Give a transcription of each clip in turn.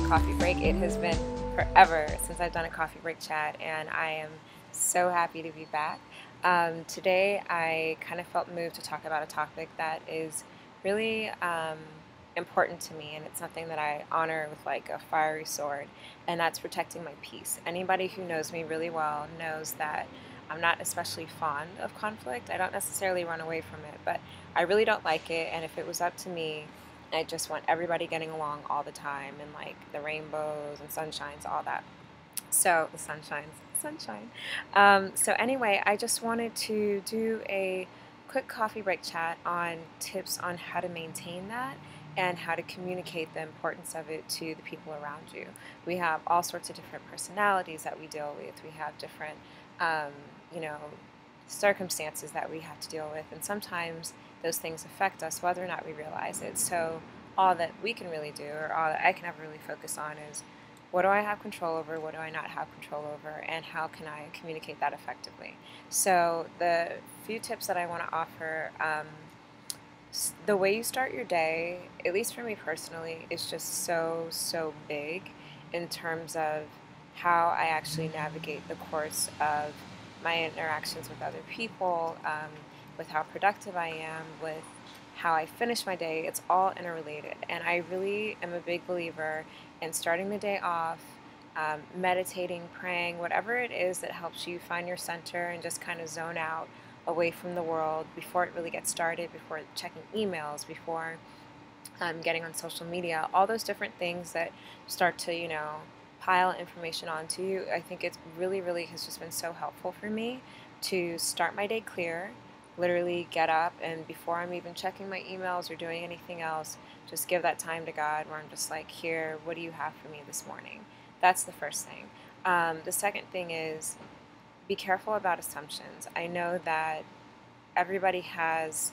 coffee break. It has been forever since I've done a coffee break chat, and I am so happy to be back. Today, I kind of felt moved to talk about a topic that is really important to me, and it's something that I honor with like a fiery sword, and that's protecting my peace. Anybody who knows me really well knows that I'm not especially fond of conflict. I don't necessarily run away from it, but I really don't like it, and if it was up to me, I just want everybody getting along all the time and like the rainbows and sunshines, all that. So the sunshine. So anyway, I just wanted to do a quick coffee break chat on tips on how to maintain that and how to communicate the importance of it to the people around you. We have all sorts of different personalities that we deal with. We have different, um, you know, circumstances that we have to deal with, and sometimes those things affect us whether or not we realize it. So all that we can really do, or all that I can ever really focus on, is what do I have control over, what do I not have control over, and how can I communicate that effectively. So the few tips that I want to offer, the way you start your day, at least for me personally, is just so big in terms of how I actually navigate the course of my interactions with other people, with how productive I am, with how I finish my day. It's all interrelated, and I really am a big believer in starting the day off, meditating, praying, whatever it is that helps you find your center and just kind of zone out away from the world before it really gets started, before checking emails, before getting on social media, all those different things that start to, pile information onto you. I think it's really has just been so helpful for me to start my day clear, literally get up, and before I'm even checking my emails or doing anything else, just give that time to God where I'm just like, here, what do you have for me this morning? That's the first thing. The second thing is be careful about assumptions. I know that everybody has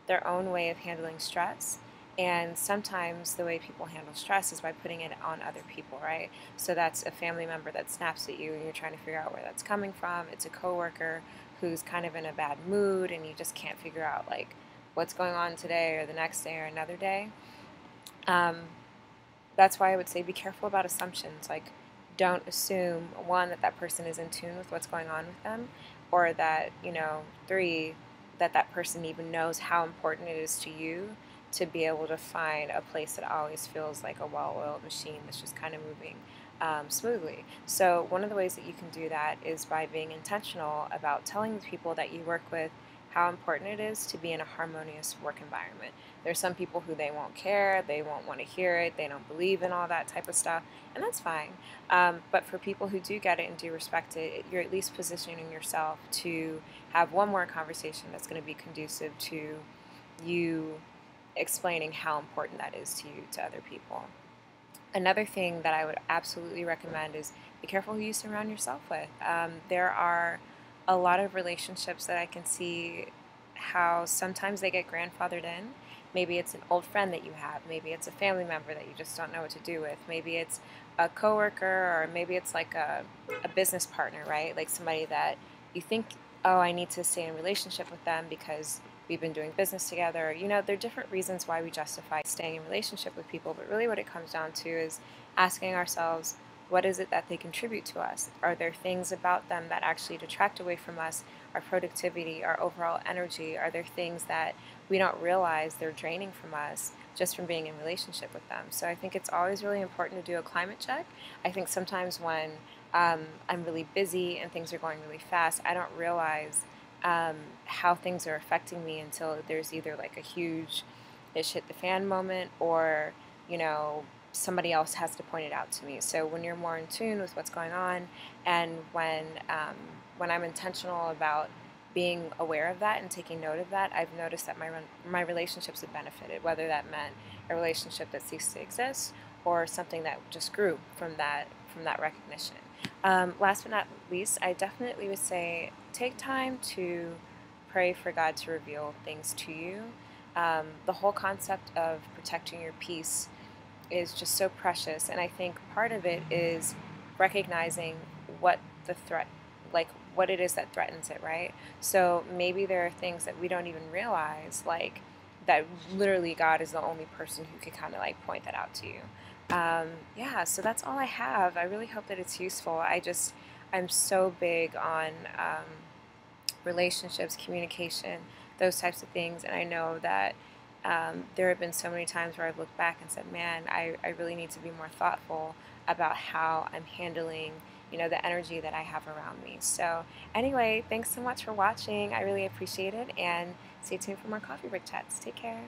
their own way of handling stress, and sometimes the way people handle stress is by putting it on other people, right? So that's a family member that snaps at you and you're trying to figure out where that's coming from. It's a coworker who's kind of in a bad mood and you just can't figure out like what's going on today or the next day or another day. That's why I would say be careful about assumptions. Like, don't assume, one, that that person is in tune with what's going on with them, or that, three, that that person even knows how important it is to you to be able to find a place that always feels like a well-oiled machine that's just kind of moving smoothly. So one of the ways that you can do that is by being intentional about telling the people that you work with how important it is to be in a harmonious work environment. There's some people who they won't care, they won't want to hear it, they don't believe in all that type of stuff, and that's fine. But for people who do get it and do respect it, you're at least positioning yourself to have one more conversation that's going to be conducive to you explaining how important that is to you to other people. Another thing that I would absolutely recommend is be careful who you surround yourself with. There are a lot of relationships that I can see how sometimes they get grandfathered in. Maybe it's an old friend that you have. Maybe it's a family member that you just don't know what to do with. Maybe it's a coworker, or maybe it's like a business partner, right? Like somebody that you think, oh, I need to stay in a relationship with them because we've been doing business together. There are different reasons why we justify staying in a relationship with people, but really what it comes down to is asking ourselves, what is it that they contribute to us? Are there things about them that actually detract away from us, our productivity, our overall energy? Are there things that we don't realize they're draining from us just from being in relationship with them? So I think it's always really important to do a climate check. I think sometimes when I'm really busy and things are going really fast, I don't realize how things are affecting me until there's either like a huge ish hit the fan moment, or somebody else has to point it out to me. So when you're more in tune with what's going on, and when I'm intentional about being aware of that and taking note of that, I've noticed that my relationships have benefited, whether that meant a relationship that ceased to exist or something that just grew from that recognition. Last but not least, I definitely would say take time to pray for God to reveal things to you. The whole concept of protecting your peace is just so precious, and I think part of it is recognizing what the threat, like what it is that threatens it, right? So maybe there are things that we don't even realize, like that literally God is the only person who could kind of like point that out to you. Yeah, so that's all I have. I really hope that it's useful. I'm so big on relationships, communication, those types of things. And I know that there have been so many times where I've looked back and said, man, I really need to be more thoughtful about how I'm handling, the energy that I have around me. So anyway, thanks so much for watching. I really appreciate it, and stay tuned for more coffee break chats. Take care.